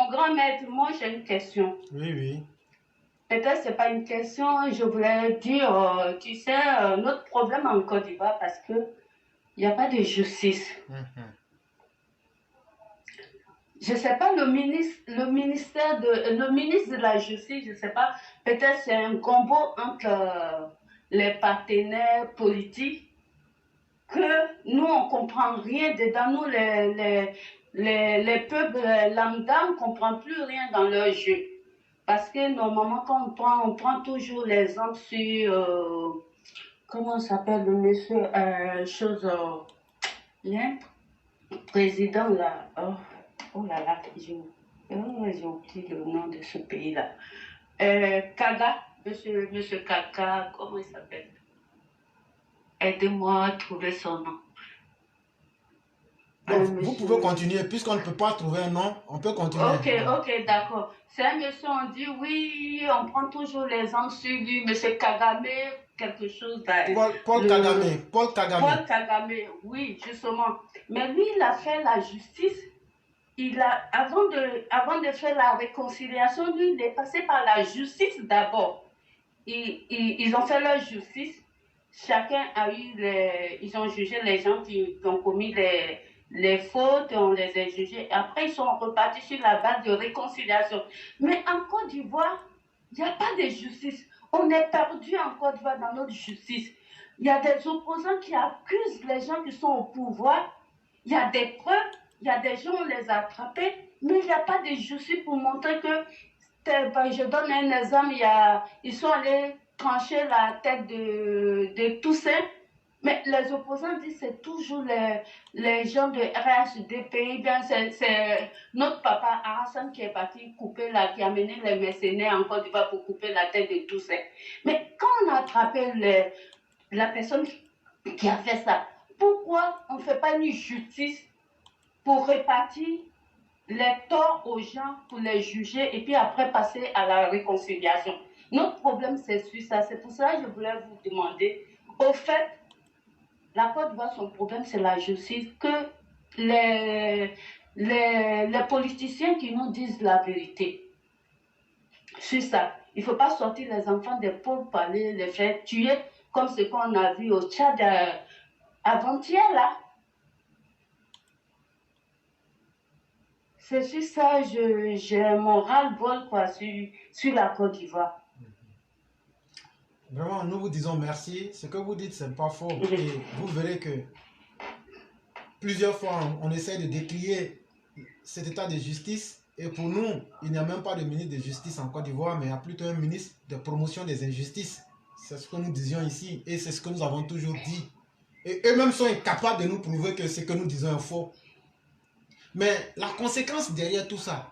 Mon grand maître, moi j'ai une question. Oui, oui. Peut-être c'est pas une question, je voulais dire, tu sais, notre problème en Côte d'Ivoire, parce que il n'y a pas de justice. Mhm. Je ne sais pas, le ministre de la Justice, je ne sais pas, peut-être c'est un combo entre les partenaires politiques que nous, on ne comprend rien dedans. Nous, les peuples lambda, on ne comprend plus rien dans leur jeu. Parce que normalement, quand on prend toujours l'exemple sur, comment s'appelle le monsieur, il y a un président là, oh là là, j'ai oublié le nom de ce pays-là. Kaga, monsieur Kaka, comment il s'appelle? Aidez-moi à trouver son nom. Donc, vous pouvez continuer, puisqu'on ne peut pas trouver un nom, on peut continuer. Ok, d'accord. C'est un monsieur, on dit oui, on prend toujours l'exemple sur lui, monsieur Kagame, quelque chose. Paul Kagame. Paul Kagame, oui, justement. Mais lui, il a fait la justice. Avant de faire la réconciliation, lui, il est passé par la justice d'abord. Ils ont fait leur justice. Chacun a eu ils ont jugé les gens qui ont commis les fautes, on les a jugés. Après, ils sont repartis sur la base de réconciliation. Mais en Côte d'Ivoire, il n'y a pas de justice. On est perdu en Côte d'Ivoire dans notre justice. Il y a des opposants qui accusent les gens qui sont au pouvoir. Il y a des preuves, il y a des gens, on les a attrapés, mais il n'y a pas de justice pour montrer que, je donne un exemple, ils sont allés trancher la tête de Toussaint, mais les opposants disent que c'est toujours les gens de RHDP, bien c'est notre papa Hassan qui est parti couper qui a mené les mercenaires en Côte d'Ivoire pour couper la tête de Toussaint. Mais quand on a attrapé la personne qui a fait ça, pourquoi on ne fait pas une justice pour répartir les torts aux gens, pour les juger et puis après passer à la réconciliation? Notre problème, c'est sur ça. C'est pour ça que je voulais vous demander, au fait, la Côte d'Ivoire, son problème, c'est la justice, que les politiciens qui nous disent la vérité sur ça. Il ne faut pas sortir les enfants des pauvres pour aller les faire tuer, comme ce qu'on a vu au Tchad avant-hier, là. C'est sur ça, j'ai mon ras-le-bol sur la Côte d'Ivoire. Vraiment, nous vous disons merci. Ce que vous dites, ce n'est pas faux. Et vous verrez que plusieurs fois, on essaie de décrier cet état de justice. Et pour nous, il n'y a même pas de ministre de justice en Côte d'Ivoire, mais il y a plutôt un ministre de promotion des injustices. C'est ce que nous disions ici et c'est ce que nous avons toujours dit. Et eux-mêmes sont incapables de nous prouver que ce que nous disons est faux. Mais la conséquence derrière tout ça,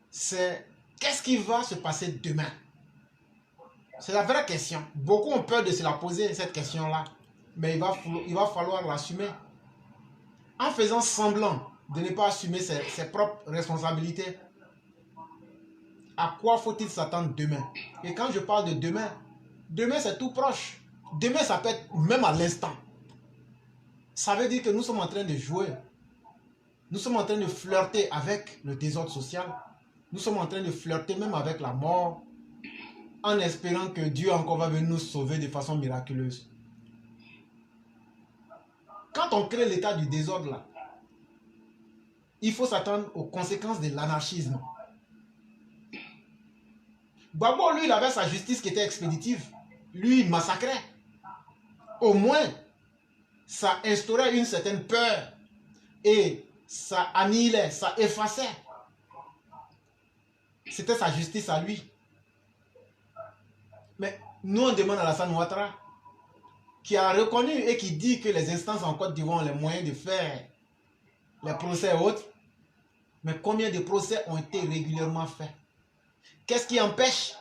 c'est qu'est-ce qui va se passer demain? C'est la vraie question. Beaucoup ont peur de se la poser, cette question-là. Mais il va falloir l'assumer. En faisant semblant de ne pas assumer ses propres responsabilités, à quoi faut-il s'attendre demain? Et quand je parle de demain, demain c'est tout proche. Demain ça peut être même à l'instant. Ça veut dire que nous sommes en train de jouer. Nous sommes en train de flirter avec le désordre social. Nous sommes en train de flirter même avec la mort, en espérant que Dieu encore va venir nous sauver de façon miraculeuse. Quand on crée l'état du désordre là, il faut s'attendre aux conséquences de l'anarchisme. Gbagbo, lui, il avait sa justice qui était expéditive. Lui, il massacrait. Au moins, ça instaurait une certaine peur et ça annihilait, ça effaçait. C'était sa justice à lui. Mais nous, on demande à Alassane Ouattara, qui a reconnu et qui dit que les instances en Côte d'Ivoire ont les moyens de faire les procès et autres. Mais combien de procès ont été régulièrement faits? Qu'est-ce qui empêche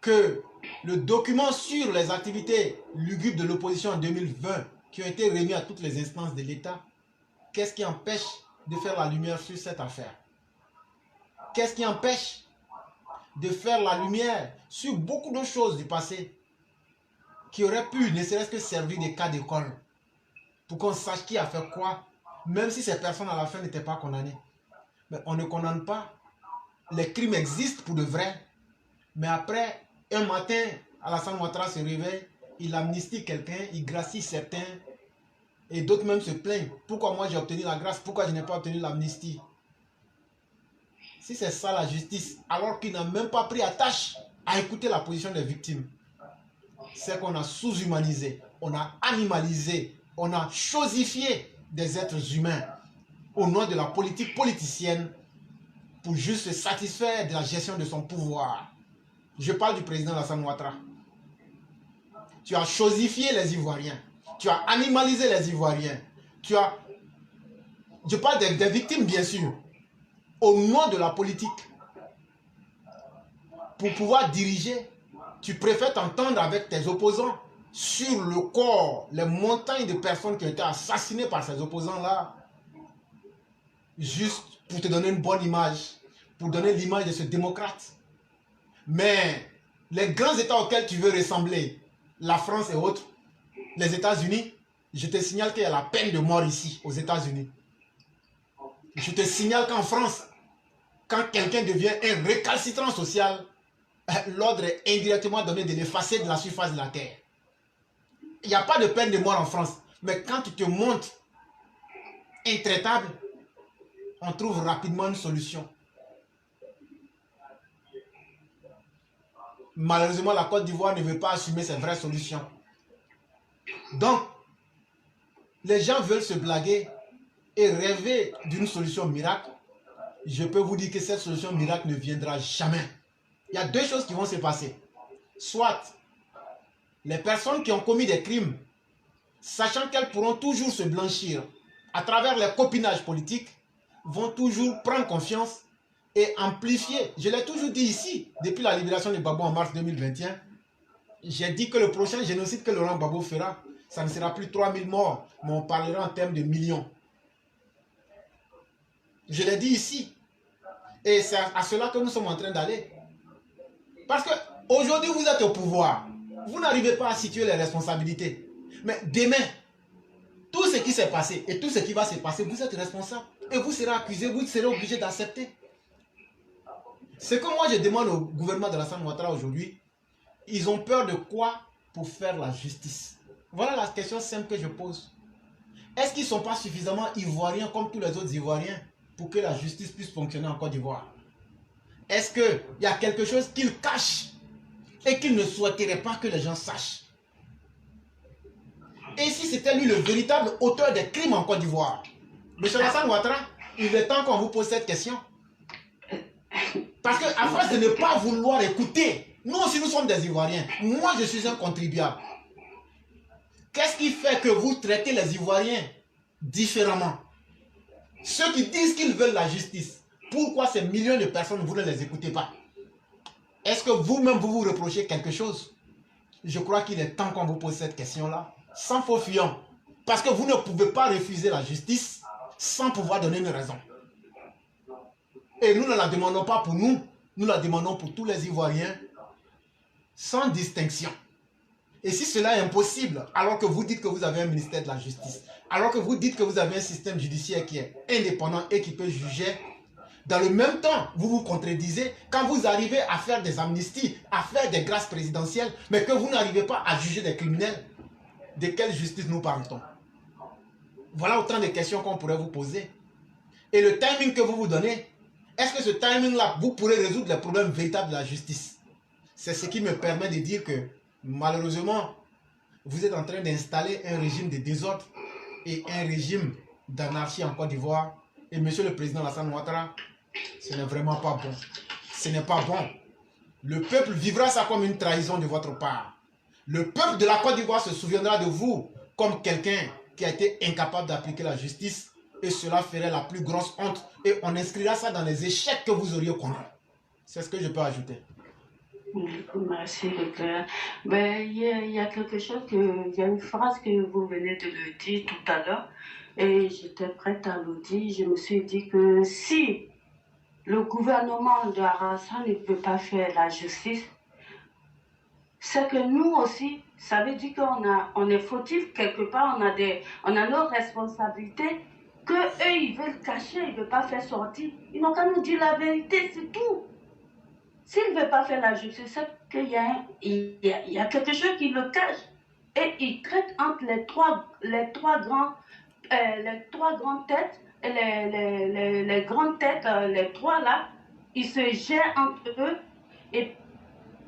que le document sur les activités lugubres de l'opposition en 2020, qui ont été remis à toutes les instances de l'État, qu'est-ce qui empêche de faire la lumière sur cette affaire? Qu'est-ce qui empêche de faire la lumière sur beaucoup de choses du passé qui auraient pu, ne serait-ce que servir de cas d'école, pour qu'on sache qui a fait quoi, même si ces personnes à la fin n'étaient pas condamnées? Mais on ne condamne pas. Les crimes existent pour de vrai. Mais après, un matin, Alassane Ouattara se réveille, il amnistie quelqu'un, il gracie certains, et d'autres même se plaignent. Pourquoi moi j'ai obtenu la grâce? Pourquoi je n'ai pas obtenu l'amnistie? Si c'est ça la justice, alors qu'il n'a même pas pris attache à écouter la position des victimes, c'est qu'on a sous-humanisé, on a animalisé, on a chosifié des êtres humains au nom de la politique politicienne pour juste se satisfaire de la gestion de son pouvoir. Je parle du président Alassane Ouattara. Tu as chosifié les Ivoiriens. Tu as animalisé les Ivoiriens. Je parle des victimes, bien sûr. Au nom de la politique. Pour pouvoir diriger, tu préfères t'entendre avec tes opposants sur le corps, les montagnes de personnes qui ont été assassinées par ces opposants-là, juste pour te donner une bonne image, pour donner l'image de ce démocrate. Mais les grands États auxquels tu veux ressembler, la France et autres, les États-Unis, je te signale qu'il y a la peine de mort ici, aux États-Unis. Je te signale qu'en France, quand quelqu'un devient un récalcitrant social, l'ordre est indirectement donné de l'effacer de la surface de la terre. Il n'y a pas de peine de mort en France. Mais quand tu te montres intraitable, on trouve rapidement une solution. Malheureusement, la Côte d'Ivoire ne veut pas assumer ces vraies solutions. Donc, les gens veulent se blaguer et rêver d'une solution miracle. Je peux vous dire que cette solution miracle ne viendra jamais. Il y a deux choses qui vont se passer. Soit les personnes qui ont commis des crimes, sachant qu'elles pourront toujours se blanchir à travers les copinages politiques, vont toujours prendre confiance et amplifier. Je l'ai toujours dit ici, depuis la libération de Gbagbo en mars 2021, j'ai dit que le prochain génocide que Laurent Gbagbo fera, ça ne sera plus 3000 morts, mais on parlera en termes de millions. Je l'ai dit ici. Et c'est à cela que nous sommes en train d'aller. Parce qu'aujourd'hui, vous êtes au pouvoir. Vous n'arrivez pas à situer les responsabilités. Mais demain, tout ce qui s'est passé et tout ce qui va se passer, vous êtes responsable. Et vous serez accusé, vous serez obligé d'accepter. Ce que moi je demande au gouvernement de Alassane Ouattara aujourd'hui, ils ont peur de quoi pour faire la justice? Voilà la question simple que je pose. Est-ce qu'ils ne sont pas suffisamment ivoiriens comme tous les autres Ivoiriens pour que la justice puisse fonctionner en Côte d'Ivoire? Est-ce qu'il y a quelque chose qu'ils cachent et qu'ils ne souhaiteraient pas que les gens sachent? Et si c'était lui le véritable auteur des crimes en Côte d'Ivoire? Monsieur Alassane Ouattara, il est temps qu'on vous pose cette question. Parce qu'à force de ne pas vouloir écouter, nous aussi nous sommes des Ivoiriens. Moi je suis un contribuable. Qu'est-ce qui fait que vous traitez les Ivoiriens différemment? Ceux qui disent qu'ils veulent la justice, pourquoi ces millions de personnes, vous ne les écoutez pas? Est-ce que vous-même vous vous reprochez quelque chose? Je crois qu'il est temps qu'on vous pose cette question-là, sans faux fuyant. Parce que vous ne pouvez pas refuser la justice sans pouvoir donner une raison. Et nous ne la demandons pas pour nous, nous la demandons pour tous les Ivoiriens, sans distinction. Et si cela est impossible, alors que vous dites que vous avez un ministère de la justice, alors que vous dites que vous avez un système judiciaire qui est indépendant et qui peut juger, dans le même temps, vous vous contredisez quand vous arrivez à faire des amnisties, à faire des grâces présidentielles, mais que vous n'arrivez pas à juger des criminels. De quelle justice nous parle-t-on? Voilà autant de questions qu'on pourrait vous poser. Et le timing que vous vous donnez, est-ce que ce timing-là, vous pourrez résoudre les problèmes véritables de la justice? C'est ce qui me permet de dire que, malheureusement, vous êtes en train d'installer un régime de désordre et un régime d'anarchie en Côte d'Ivoire. Et monsieur le président Alassane Ouattara, ce n'est vraiment pas bon. Ce n'est pas bon. Le peuple vivra ça comme une trahison de votre part. Le peuple de la Côte d'Ivoire se souviendra de vous comme quelqu'un qui a été incapable d'appliquer la justice. Et cela ferait la plus grosse honte. Et on inscrira ça dans les échecs que vous auriez connus. C'est ce que je peux ajouter. Merci, docteur. Ben, il y a quelque chose il y a une phrase que vous venez de le dire tout à l'heure, et j'étais prête à le dire. Je me suis dit que si le gouvernement de Alassane ne peut pas faire la justice, c'est que nous aussi, ça veut dire on est fautif quelque part, on a nos responsabilités eux, ils veulent cacher, ils ne veulent pas faire sortir. Ils n'ont qu'à nous dire la vérité, c'est tout. S'ils ne veulent pas faire la justice, c'est qu'il y a quelque chose qui le cache. Et ils traitent entre les trois grandes têtes, les grandes têtes, les trois là, ils se gèrent entre eux. Et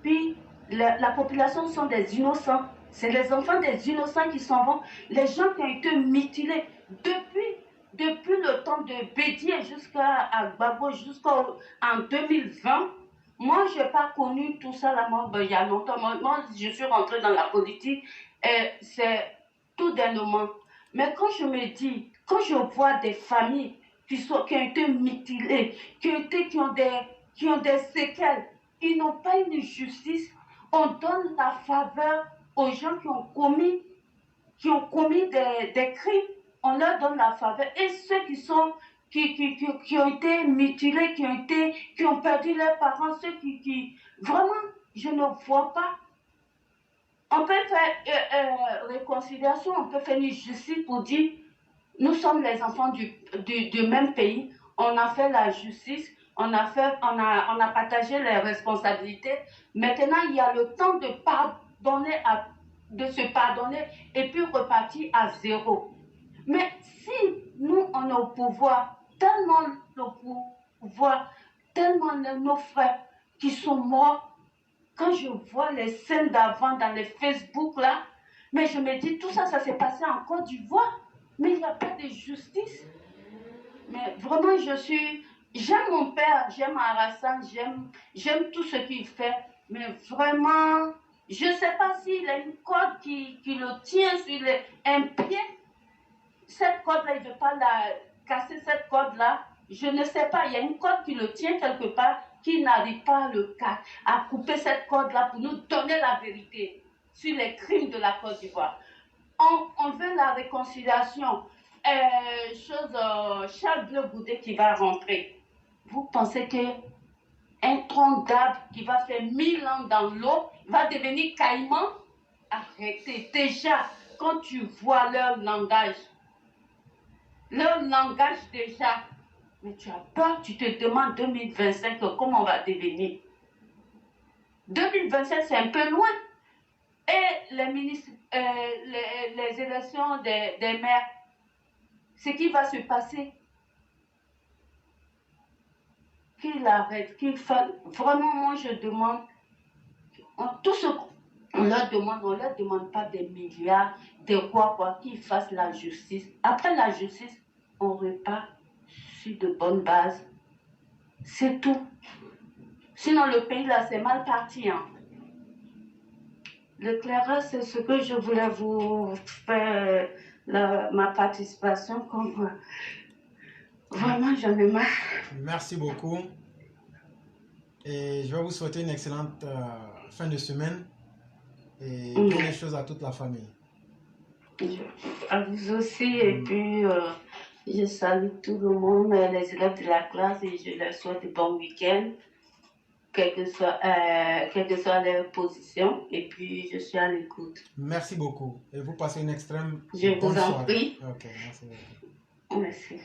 puis, la population sont des innocents. C'est les enfants des innocents qui s'en vont. Les gens qui ont été mutilés depuis le temps de Bédier jusqu'à Gbagbo, jusqu'en 2020. Moi, je n'ai pas connu tout ça là, il y a longtemps. Moi, je suis rentrée dans la politique et c'est tout dernièrement. Mais quand je me dis, quand je vois des familles qui ont été mutilées, qui ont des séquelles, ils n'ont pas une justice, on donne la faveur aux gens qui ont commis des crimes, on leur donne la faveur. Et ceux qui ont été mutilés, qui ont perdu leurs parents, ceux qui vraiment, je ne vois pas. On peut faire réconciliation, on peut faire une justice pour dire, nous sommes les enfants du même pays, on a fait la justice, on a partagé les responsabilités. Maintenant, il y a le temps de se pardonner et puis repartir à zéro. Mais si nous, on est au pouvoir, tellement le pouvoir, tellement nos frères qui sont morts, quand je vois les scènes d'avant dans les Facebook là, mais je me dis, tout ça, ça s'est passé en Côte d'Ivoire, mais il n'y a pas de justice. Mais vraiment, j'aime mon père, j'aime Arassane, j'aime tout ce qu'il fait, mais vraiment, je ne sais pas s'il a une corde qui le tient sur un pied. Cette corde-là, il ne veut pas casser cette corde-là. Je ne sais pas, il y a une corde qui le tient quelque part, qui n'arrive pas à couper cette corde-là pour nous donner la vérité sur les crimes de la Côte d'Ivoire. On veut la réconciliation. Charles Bleu Boudet qui va rentrer. Vous pensez qu'un tronc d'arbre qui va faire 1000 ans dans l'eau va devenir caïman? Arrêtez. Déjà, quand tu vois leur langage déjà, mais tu as peur, tu te demandes 2025 comment on va devenir. 2025, c'est un peu loin. Et les élections des maires, ce qui va se passer, qu'il arrête, qu'il fasse. Vraiment, moi, je demande, tout ce qu'on leur demande, on ne leur demande pas des milliards, de quoi, qu'ils fassent la justice. Après la justice, on repart sur de bonnes bases. C'est tout. Sinon, le pays, là, c'est mal parti. Hein. L'éclairage, c'est ce que je voulais vous faire, ma participation. Comme, vraiment, j'en ai marre. Merci beaucoup. Et je vais vous souhaiter une excellente fin de semaine. Et bonnes choses à toute la famille. À vous aussi. Et puis, je salue tout le monde, les élèves de la classe, et je leur souhaite de bons week-ends, quelle que soit leur position. Et puis, je suis à l'écoute. Merci beaucoup. Et vous passez une extrême bonne soirée. Je vous en prie. Ok, merci beaucoup. Merci.